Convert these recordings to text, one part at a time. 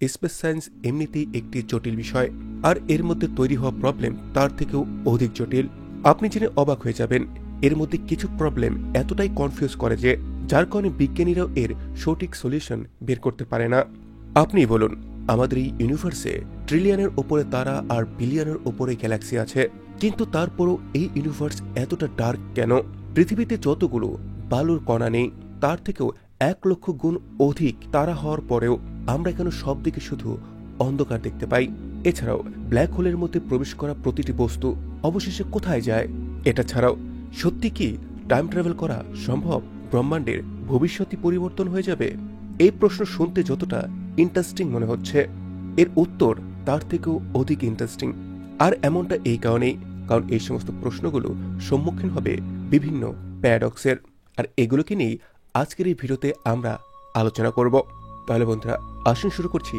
Space science এমনিতেই একটি জটিল বিষয়, আর এর মধ্যে তৈরি হওয়া প্রবলেম তার থেকেও অধিক জটিল। আপনি জেনে অবাক হয়ে যাবেন, এর মধ্যে কিছু প্রবলেম এতটাই কনফিউজ করে যে যার কারণে বিজ্ঞানীরাও এর সঠিক সলিউশন বের করতে পারে না। আপনি বলুন, আমাদের এই ইউনিভার্সে ট্রিলিয়নের ওপরে তারা আর বিলিয়নের ওপরে গ্যালাক্সি আছে, কিন্তু তারপরও এই ইউনিভার্স এতটা ডার্ক কেন? পৃথিবীতে যতগুলো বালুর কণা নেই তার থেকেও 1,00,000 গুণ অধিক তারা হওয়ার পরেও আমরা কেন সব দিকে শুধু অন্ধকার দেখতে পাই? এছাড়াও ব্ল্যাক হোলের মধ্যে প্রবেশ করা প্রতিটি বস্তু অবশেষে কোথায় যায়? এটা ছাড়াও সত্যি কি টাইম ট্রাভেল করা সম্ভব? ব্রহ্মাণ্ডের ভবিষ্যৎই পরিবর্তন হয়ে যাবে? এই প্রশ্ন শুনতে যতটা ইন্টারেস্টিং মনে হচ্ছে, এর উত্তর তার থেকেও অধিক ইন্টারেস্টিং। আর এমনটা এই কারণেই, কারণ এই সমস্ত প্রশ্নগুলো সম্মুখীন হবে বিভিন্ন প্যারাডক্সের, আর এগুলোকে নিয়েই আজকের এই ভিডিওতে আমরা আলোচনা করব। তাহলে বন্ধুরা, আসুন শুরু করছি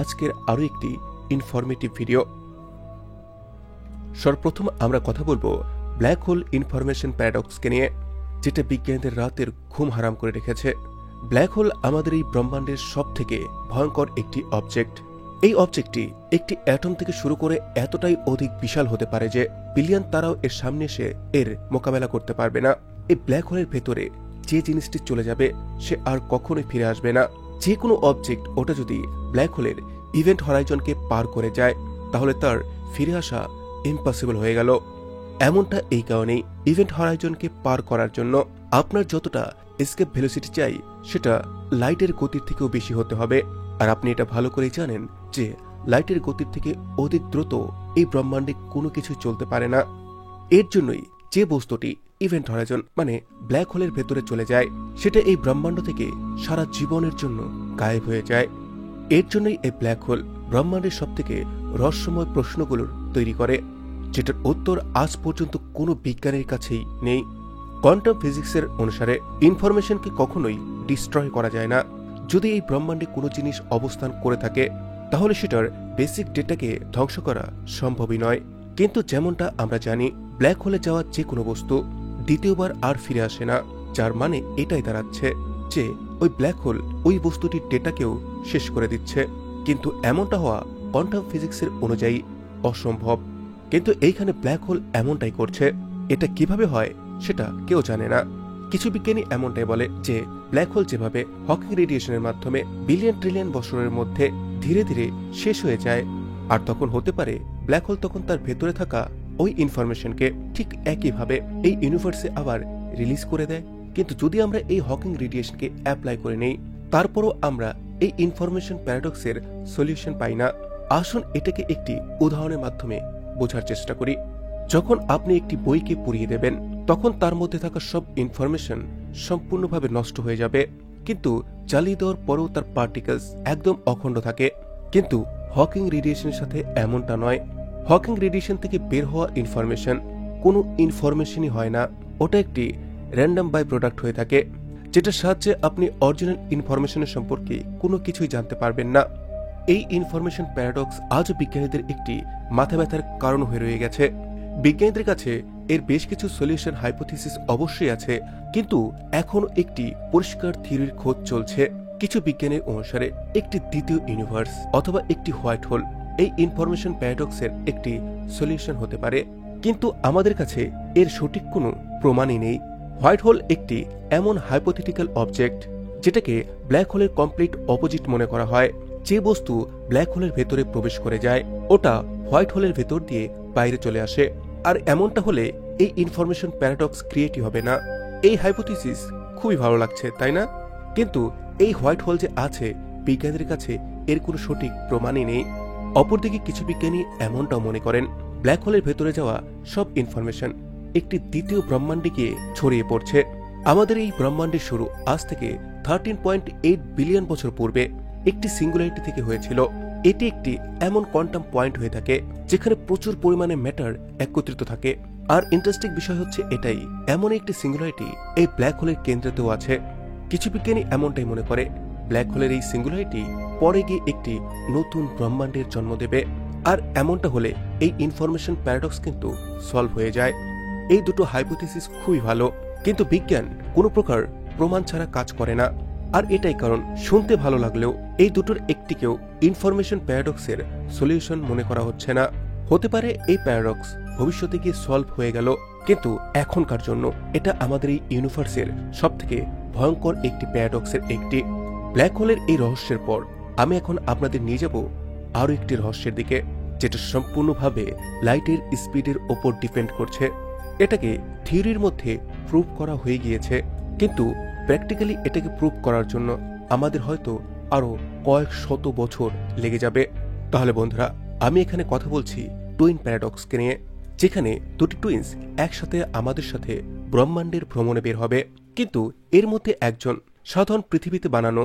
আজকের আরও একটি ইনফরমেটিভ ভিডিও। সর্বপ্রথম আমরা কথা বলবো ব্ল্যাক হোল ইনফরমেশন প্যারাডক্সকে নিয়ে, যেটা বিজ্ঞানীদের রাতের ঘুম হারাম করে রেখেছে। ব্ল্যাক হোল আমাদের এই ব্রহ্মাণ্ডের সব থেকে ভয়ঙ্কর একটি অবজেক্ট। এই অবজেক্টটি একটি অ্যাটম থেকে শুরু করে এতটাই অধিক বিশাল হতে পারে যে বিলিয়ন তারাও এর সামনে এসে এর মোকাবেলা করতে পারবে না। এই ব্ল্যাক হোলের ভেতরে যে জিনিসটি চলে যাবে সে আর কখনোই ফিরে আসবে না। যে কোনো অবজেক্ট, ওটা যদি ব্ল্যাক হোলের ইভেন্ট হরাইজনকে পার করে যায়, তাহলে তার ফিরে আসা ইম্পসিবল হয়ে গেল। এমনটা এই কারণেই, ইভেন্ট হরাইজনকে পার করার জন্য আপনার যতটা এসকেপ ভেলোসিটি চাই সেটা লাইটের গতির থেকেও বেশি হতে হবে। আর আপনি এটা ভালো করেই জানেন যে লাইটের গতির থেকে অধিক দ্রুত এই ব্রহ্মাণ্ডে কোনো কিছু চলতে পারে না। এর জন্যই যে বস্তুটি ইভেন্ট হরাইজন মানে ব্ল্যাক হোলের ভেতরে চলে যায়, সেটা এই ব্রহ্মাণ্ড থেকে সারা জীবনের জন্য গায়েব হয়ে যায়। এর জন্যই এই ব্ল্যাক হোল ব্রহ্মাণ্ডের সবথেকে রহস্যময় প্রশ্নগুলোর তৈরি করে, যেটার উত্তর আজ পর্যন্ত কোনো বিজ্ঞানীর কাছেই নেই। কোয়ান্টাম ফিজিক্সের অনুসারে ইনফরমেশনকে কখনোই ডিস্ট্রয় করা যায় না। যদি এই ব্রহ্মাণ্ডে কোনো জিনিস অবস্থান করে থাকে, তাহলে সেটার বেসিক ডেটাকে ধ্বংস করা সম্ভবই নয়। কিন্তু যেমনটা আমরা জানি, ব্ল্যাক হোলে যাওয়া যে কোনো বস্তু দ্বিতীয়বার আর ফিরে আসে না, যার মানে এটাই দাঁড়াচ্ছে যে ওই ব্ল্যাক হোল ওই বস্তুটির ডেটাকেও শেষ করে দিচ্ছে। কিন্তু এমনটা হওয়া কোয়ান্টাম ফিজিক্সের অনুযায়ী অসম্ভব। কিন্তু এইখানে ব্ল্যাক হোল এমনটাই করছে। এটা কিভাবে হয় সেটা কেউ জানে না। কিছু বিজ্ঞানী এমনটাই বলে যে ব্ল্যাক হোল যেভাবে হকিং রেডিয়েশনের মাধ্যমে বিলিয়ন ট্রিলিয়ন বছরের মধ্যে ধীরে ধীরে শেষ হয়ে যায়, আর তখন হতে পারে ব্ল্যাক হোল তখন তার ভেতরে থাকা ওই ইনফরমেশনকে ঠিক একইভাবে এই ইউনিভার্সে আবার রিলিজ করে দেয়। কিন্তু যদি আমরা এই হকিং রেডিয়েশনকে অ্যাপ্লাই করে নেই, তারপরও আমরা এই ইনফরমেশন প্যারাডক্সের সলিউশন পাই না। আসুন এটাকে একটি উদাহরণের মাধ্যমে বোঝার চেষ্টা করি। যখন আপনি একটি বইকে পুড়িয়ে দেবেন, তখন তার মধ্যে থাকা সব ইনফরমেশন সম্পূর্ণভাবে নষ্ট হয়ে যাবে, কিন্তু জ্বালিয়ে দেওয়ার পরেও তার পার্টিকেলস একদম অখণ্ড থাকে। কিন্তু হকিং রেডিয়েশনের সাথে এমনটা নয়। হকিং রেডিয়েশন থেকে বের হওয়া ইনফরমেশন কোনো ইনফরমেশনই হয় না, ওটা একটি র্যান্ডম বাই প্রোডাক্ট হয়ে থাকে, যেটার সাহায্যে আপনি অরিজিনাল ইনফরমেশনের সম্পর্কে কোনো কিছুই জানতে পারবেন না। এই ইনফরমেশন প্যারাডক্স আজও বিজ্ঞানীদের একটি মাথা ব্যথার কারণ হয়ে রয়ে গেছে। বিজ্ঞানীদের কাছে এর বেশ কিছু সলিউশন হাইপোথিসিস অবশ্যই আছে, কিন্তু এখনো একটি পরিষ্কার থিওরির খোঁজ চলছে। কিছু বিজ্ঞানীর অনুসারে একটি দ্বিতীয় ইউনিভার্স অথবা একটি হোয়াইট হোল এই ইনফরমেশন প্যারাডক্সের একটি সলিউশন হতে পারে, কিন্তু আমাদের কাছে এর সঠিক কোনো প্রমাণই নেই। হোয়াইট হোল একটি এমন হাইপোথেটিক্যাল অবজেক্ট যেটাকে ব্ল্যাক হোলের কমপ্লিট অপোজিট মনে করা হয়। যে বস্তু ব্ল্যাক হোলের ভেতরে প্রবেশ করে যায়, ওটা হোয়াইট হোলের ভেতর দিয়ে বাইরে চলে আসে। আর এমনটা হলে এই ইনফরমেশন প্যারাডক্স ক্রিয়েটই হবে না। এই হাইপোথিসিস খুবই ভালো লাগছে, তাই না? কিন্তু এই হোয়াইট হোল যে আছে, বিজ্ঞানীদের কাছে এর কোনো সঠিক প্রমাণই নেই। অপরদিকে কিছু বিজ্ঞানী এমনটাও মনে করেন, ব্ল্যাক হোলের ভেতরে যাওয়া সব ইনফরমেশন একটি দ্বিতীয় ব্রহ্মাণ্ডে গিয়ে ছড়িয়ে পড়ছে। আমাদের এই ব্রহ্মাণ্ডের শুরু আজ থেকে 13.8 বিলিয়ন বছর পূর্বে একটি সিঙ্গুলারিটি থেকে হয়েছিল। এটি একটি এমন কোয়ান্টাম পয়েন্ট হয়ে থাকে যেখানে প্রচুর পরিমাণে ম্যাটার একত্রিত থাকে। আর ইন্টারেস্টিং বিষয় হচ্ছে এটাই, এমন একটি সিঙ্গুলারিটি এই ব্ল্যাক হোলের কেন্দ্রেতেও আছে। কিছু বিজ্ঞানী এমনটাই মনে করে, ব্ল্যাক হোলের এই সিঙ্গুলারিটি পরে গিয়ে একটি নতুন ব্রহ্মাণ্ডের জন্ম দেবে। আর এমনটা হলে এই ইনফরমেশন প্যারাডক্স কিন্তু সলভ হয়ে যায়। এই দুটো হাইপোথিসিস খুবই ভালো, কিন্তু বিজ্ঞান কোনো প্রকার প্রমাণ ছাড়া কাজ করে না। আর এটাই কারণ শুনতে ভালো লাগলেও এই দুটোর একটিকেও ইনফরমেশন প্যারাডক্সের সলিউশন মনে করা হচ্ছে না। হতে পারে এই প্যারাডক্স ভবিষ্যতে গিয়ে সলভ হয়ে গেল, কিন্তু এখনকার জন্য এটা আমাদের এই ইউনিভার্সের সবথেকে ভয়ঙ্কর একটি প্যারাডক্সের একটি। ব্ল্যাক হোলের এই রহস্যের পর আমি এখন আপনাদের নিয়ে যাব আরও একটি রহস্যের দিকে, যেটা সম্পূর্ণভাবে লাইটের স্পিডের ওপর ডিপেন্ড করছে। এটাকে থিওরির মধ্যে প্রুভ করা হয়ে গিয়েছে, কিন্তু প্র্যাকটিক্যালি এটাকে প্রুভ করার জন্য আমাদের হয়তো আরও কয়েক শত বছর লেগে যাবে। তাহলে বন্ধুরা, আমি এখানে কথা বলছি টুইন প্যারাডক্সকে নিয়ে, যেখানে দুটি টুইন্স একসাথে আমাদের সাথে ব্রহ্মাণ্ডের ভ্রমণে বের হবে, কিন্তু এর মধ্যে একজন সাধারণ পৃথিবীতে বানানো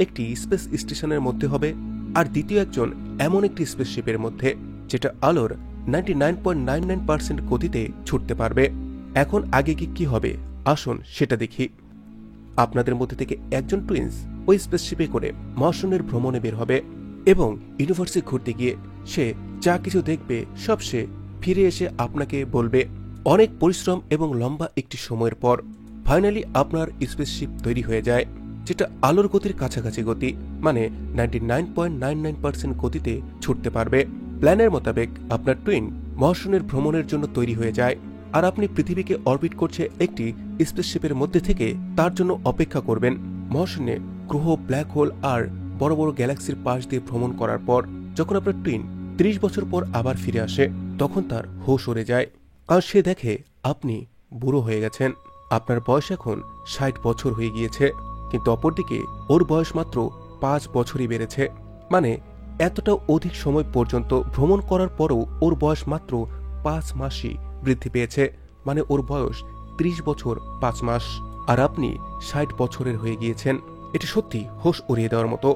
একটি স্পেস স্টেশনের মধ্যে হবে, আর দ্বিতীয় একজন এমন একটি স্পেসশিপের মধ্যে যেটা আলোর 99.99% গতিতে ছুটতে পারবে। এখন আগে কি হবে আসুন সেটা দেখি। আপনাদের মধ্যে থেকে একজন টুইন্স ওই স্পেসশিপে করে মহাশূন্যের ভ্রমণে বের হবে এবং ইউনিভার্সে ঘুরতে গিয়ে সে যা কিছু দেখবে সব সে ফিরে এসে আপনাকে বলবে। অনেক পরিশ্রম এবং লম্বা একটি সময়ের পর ফাইনালি আপনার স্পেসশিপ তৈরি হয়ে যায়, যেটা আলোর গতির কাছাকাছি গতি, মানে 99.99% গতিতে ছুটতে পারবে। প্ল্যানের মোতাবেক আপনার টুইন মহাশূন্যের ভ্রমণের জন্য তৈরি হয়ে যায়, আর আপনি পৃথিবীকে অরবিট করছে একটি স্পেসশিপের মধ্যে থেকে তার জন্য অপেক্ষা করবেন। মহাশূন্যে গ্রহ, ব্ল্যাক হোল আর বড় বড় গ্যালাক্সির পাশ দিয়ে ভ্রমণ করার পর যখন আপনার টুইন 30 বছর পর আবার ফিরে আসে, তখন তার হোশ উড়ে যায়, কারণ সে দেখে আপনি বুড়ো হয়ে গেছেন। আপনার বয়স এখন 60 বছর হয়ে গিয়েছে, কিন্তু অপরদিকে ওর বয়স মাত্র 5 বছরই বেড়েছে। মানে এতটা অধিক সময় পর্যন্ত ভ্রমণ করার পরও ওর বয়স মাত্র 5 মাসই বৃদ্ধি পেয়েছে, মানে ওর বয়স 30 বছর 5 মাস, আর আপনি 60 বছরের হয়ে গিয়েছেন। এটা সত্যি হোশ উড়িয়ে দেওয়ার মতো,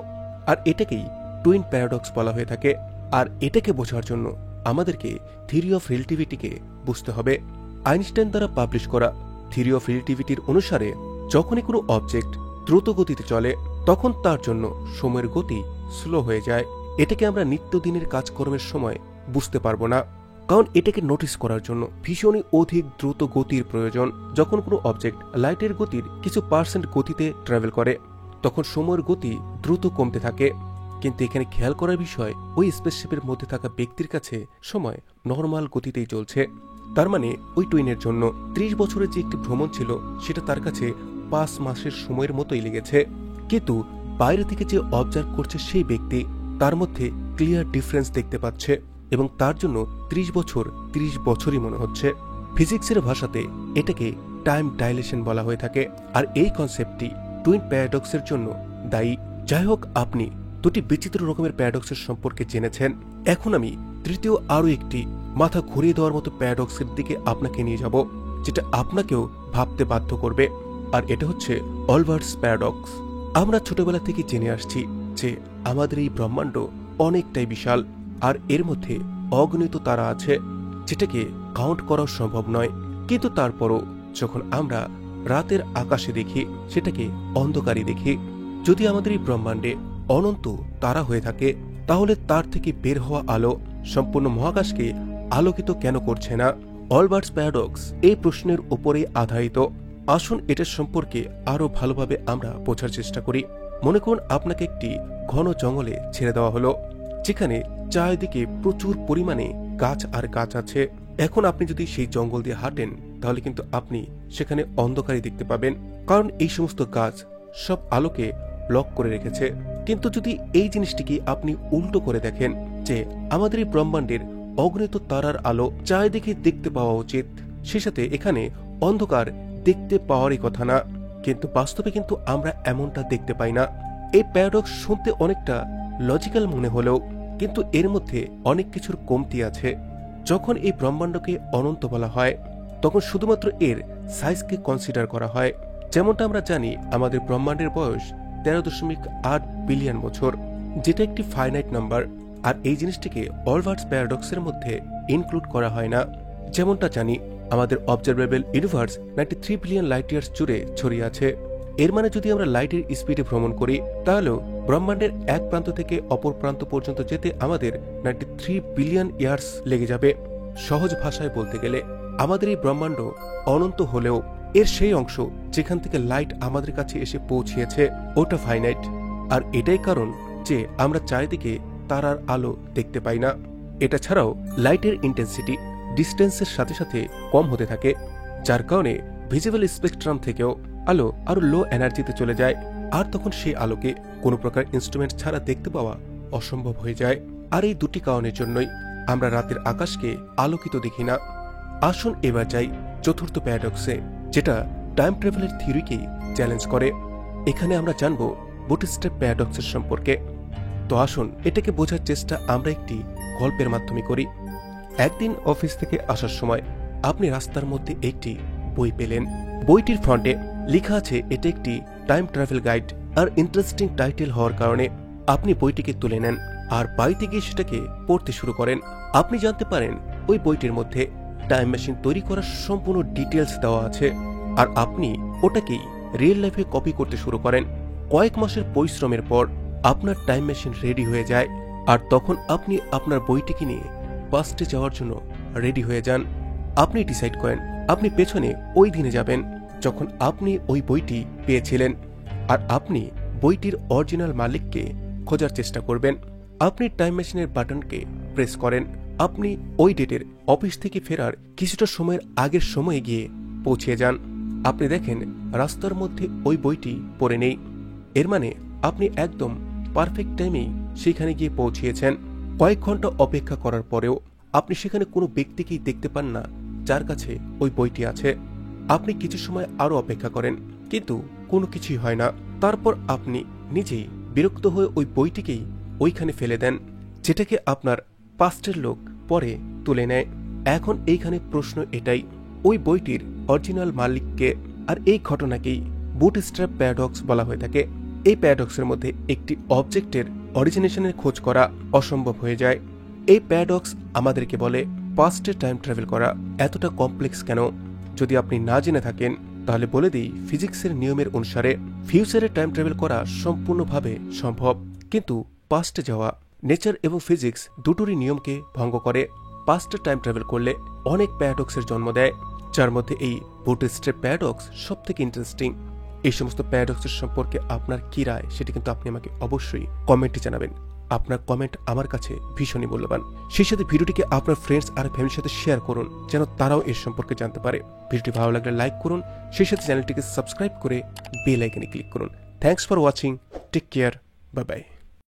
আর এটাকেই টুইন প্যারাডক্স বলা হয়ে থাকে। আর এটাকে বোঝার জন্য আমাদেরকে থিওরি অফ রিলেটিভিটিকে বুঝতে হবে। আইনস্টাইন দ্বারা পাবলিশ করা থিওরি অফ রিলেটিভিটির অনুসারে যখনই কোনো অবজেক্ট দ্রুত গতিতে চলে তখন তার জন্য সময়ের গতি স্লো হয়ে যায়। এটাকে আমরা নিত্যদিনের কাজকর্মের সময় বুঝতে পারবো না, কারণ এটাকে নোটিস করার জন্য ভীষণই অধিক দ্রুত গতির প্রয়োজন। যখন কোনো অবজেক্ট লাইটের গতির কিছু % গতিতে ট্রাভেল করে তখন সময়ের গতি দ্রুত কমতে থাকে, কিন্তু এখানে খেয়াল করার বিষয় ওই স্পেসশিপের মধ্যে থাকা ব্যক্তির কাছে সময় নর্মাল গতিতেই চলছে। তার মানে ওই টুইনের জন্য 30 বছরের যে একটি ভ্রমণ ছিল সেটা তার কাছে 5 মাসের সময়ের মতোই লেগেছে, কিন্তু বাইরে থেকে যে অবজার্ভ করছে সেই ব্যক্তি তার মধ্যে ক্লিয়ার ডিফারেন্স দেখতে পাচ্ছে, এবং তার জন্য 30 বছর 30 বছরই মনে হচ্ছে। ফিজিক্সের ভাষাতে এটাকে টাইম ডাইলেশন বলা হয়ে থাকে, আর এই কনসেপ্টটি টুইন প্যারাডক্সের জন্য দায়ী। যাই হোক, আপনি দুটি বিচিত্র রকমের প্যারাডক্সের সম্পর্কে জেনেছেন। এখন আমি তৃতীয় আরও একটি মাথা ঘুরিয়ে দেওয়ার মতো প্যারাডক্সের দিকে আপনাকে নিয়ে যাব, যেটা আপনাকেও ভাবতে বাধ্য করবে, আর এটা হচ্ছে অলবার্টস প্যারাডক্স। আমরা ছোটবেলা থেকে জেনে আসছি যে আমাদের এই ব্রহ্মাণ্ড অনেকটাই বিশাল, আর এর মধ্যে অগণিত তারা আছে যেটাকে কাউন্ট করা সম্ভব নয়, কিন্তু তারপরও যখন আমরা রাতের আকাশে দেখি সেটাকে অন্ধকারই দেখি। যদি আমাদের এই ব্রহ্মাণ্ডে অনন্ত তারা হয়ে থাকে তাহলে তার থেকে বের হওয়া আলো সম্পূর্ণ মহাকাশকে আলোকিত কেন করছে না? অলবার্টস প্যারাডক্স এই প্রশ্নের উপরেই আধারিত। আসুন এটার সম্পর্কে আরো ভালোভাবে আমরা বোঝার চেষ্টা করি। মনে করুন আপনাকে একটি ঘন জঙ্গলে ছেড়ে দেওয়া হলো, যেখানে চারিদিকে প্রচুর পরিমাণে গাছ আর গাছ আছে। এখন আপনি যদি সেই জঙ্গল দিয়ে হাঁটেন তাহলে কিন্তু আপনি সেখানে অন্ধকারই দেখতে পাবেন, কারণ এই সমস্ত গাছ সব আলোকে ব্লক করে রেখেছে। কিন্তু যদি এই জিনিসটিকে আপনি উল্টো করে দেখেন যে আমাদের এই ব্রহ্মাণ্ডের অগণিত তারার আলো চারিদিকে দেখতে পাওয়া উচিত, সে সাথে এখানে অন্ধকার দেখতে পাওয়ারই কথা না, কিন্তু বাস্তবে কিন্তু আমরা এমনটা দেখতে পাই না। এই প্যারাডক্স শুনতে অনেকটা লজিক্যাল মনে হলেও কিন্তু এর মধ্যে অনেক কিছুর কমতি আছে। যখন এই ব্রহ্মাণ্ডকে অনন্ত বলা হয় তখন শুধুমাত্র এর সাইজকে কনসিডার করা হয়। যেমনটা আমরা জানি আমাদের ব্রহ্মাণ্ডের বয়স 13.8 বিলিয়ন বছর, যেটা একটি ফাইনাইট নাম্বার, আর এই জিনিসটিকে অলবার্টস প্যারাডক্সের মধ্যে ইনক্লুড করা হয় না। যেমনটা জানি আমাদের observable universe 93 billion light years জুড়ে ছড়িয়ে আছে। এর মানে যদি আমরা লাইটের স্পিডে ভ্রমণ করি তাহলেও ব্রহ্মাণ্ডের এক প্রান্ত থেকে অপর প্রান্ত পর্যন্ত যেতে আমাদের 93 বিলিয়ন ইয়ার্স লেগে যাবে। সহজ ভাষায় বলতে গেলে আমাদের এই ব্রহ্মাণ্ড অনন্ত হলেও এর সেই অংশ যেখান থেকে লাইট আমাদের কাছে এসে পৌঁছিয়েছে ওটা ফাইনাইট। আর এটাই কারণ যে আমরা চারিদিকে তারার আলো দেখতে পাই না। এটা ছাড়াও লাইটের ইন্টেন্সিটি ডিস্টেন্সের সাথে সাথে কম হতে থাকে, যার কারণে ভিজিবল স্পেকট্রাম থেকেও আলো আরো লো এনার্জিতে চলে যায়, আর তখন সেই আলোকে কোনো প্রকার ইনস্ট্রুমেন্ট ছাড়া দেখতে পাওয়া অসম্ভব হয়ে যায়। আর এই দুটি কারণের জন্যই আমরা রাতের আকাশকে আলোকিত দেখি না। আসুন এবার যাই চতুর্থ প্যারাডক্সে, যেটা টাইম ট্রাভেলের থিওরিকেই চ্যালেঞ্জ করে। এখানে আমরা জানব বুটস্ট্র্যাপ প্যারাডক্সের সম্পর্কে। তো আসুন এটাকে বোঝার চেষ্টা আমরা একটি গল্পের মাধ্যমে করি। একদিন অফিস থেকে আসার সময় আপনি রাস্তার মধ্যে একটি বই পেলেন। বইটির ফ্রন্টে লেখা আছে এটা একটি টাইম ট্রাভেল গাইড, আর ইন্টারেস্টিং টাইটেল হওয়ার কারণে আপনি বইটিকে তুলে নেন আর বাড়িতে গিয়ে সেটাকে পড়তে শুরু করেন। আপনি জানতে পারেন ওই বইটির মধ্যে টাইম মেশিন তৈরি করার সম্পূর্ণ ডিটেলস দেওয়া আছে, আর আপনি ওটাকেই রিয়েল লাইফে কপি করতে শুরু করেন। কয়েক মাসের পরিশ্রমের পর আপনার টাইম মেশিন রেডি হয়ে যায়, আর তখন আপনি আপনার বইটিকে নিয়ে পাস্টে যাওয়ার জন্য রেডি হয়ে যান। আপনি ডিসাইড করেন আপনি পেছনে ওই দিনে যাবেন যখন আপনি ওই বইটি পেয়েছিলেন, আর আপনি বইটির অরিজিনাল মালিককে খোঁজার চেষ্টা করবেন। আপনি টাইম মেশিনের বাটনকে প্রেস করেন। আপনি ওই ডেটের অফিস থেকে ফেরার কিছুটা সময়ের আগের সময়ে গিয়ে পৌঁছে যান। আপনি দেখেন রাস্তার মধ্যে ওই বইটি পড়ে নেই। এর মানে আপনি একদম পারফেক্ট টাইমেই সেখানে গিয়ে পৌঁছিয়েছেন। কয়েক ঘন্টা অপেক্ষা করার পরেও আপনি সেখানে কোনো ব্যক্তিকেই দেখতে পান না যার কাছে ওই বইটি আছে। আপনি কিছু সময় আরো অপেক্ষা করেন, কিন্তু কোনো কিছুই হয় না। তারপর আপনি নিজেই বিরক্ত হয়ে ওই বইটিকেই ওইখানে ফেলে দেন, যেটাকে আপনার পাস্টের লোক পরে তুলে নেয়। এখন এইখানে প্রশ্ন এটাই, ওই বইটির অরিজিনাল মালিককে? আর এই ঘটনাকেই বুটস্ট্র্যাপ প্যারাডক্স বলা হয়ে থাকে। এই প্যারাডক্সের মধ্যে একটি অবজেক্টের অরিজিনেশনের খোঁজ করা অসম্ভব হয়ে যায়। এই প্যারাডক্স আমাদেরকে বলে পাস্টে টাইম ট্রাভেল করা এতটা কমপ্লেক্স কেন। যদি আপনি না জেনে থাকেন তাহলে বলে দিই, ফিজিক্সের নিয়মের অনুসারে ফিউচারে টাইম ট্রাভেল করা সম্পূর্ণভাবে সম্ভব, কিন্তু পাস্টে যাওয়া নেচার এবং ফিজিক্স দুটোরই নিয়মকে ভঙ্গ করে। পাস্টে টাইম ট্রাভেল করলে অনেক প্যারাডক্সের জন্ম দেয়, যার মধ্যে এই বুটস্ট্র্যাপ প্যারাডক্স সব থেকে ইন্টারেস্টিং। এই সমস্ত প্যারাডক্সের সম্পর্কে আপনার কি রায় সেটি কিন্তু আপনি আমাকে অবশ্যই কমেন্টে জানাবেন। আপনার কমেন্ট আমার কাছে ভীষণই মূল্যবান। সেই সাথে ভিডিওটিকে আপনার ফ্রেন্ডস আর ফ্যামিলির সাথে শেয়ার করুন, যেন তারাও এর সম্পর্কে জানতে পারে। ভিডিওটি ভালো লাগলে লাইক করুন, সেই সাথে চ্যানেলটিকে সাবস্ক্রাইব করে বেল আইকনে ক্লিক করুন। Thanks for watching, take care, bye by.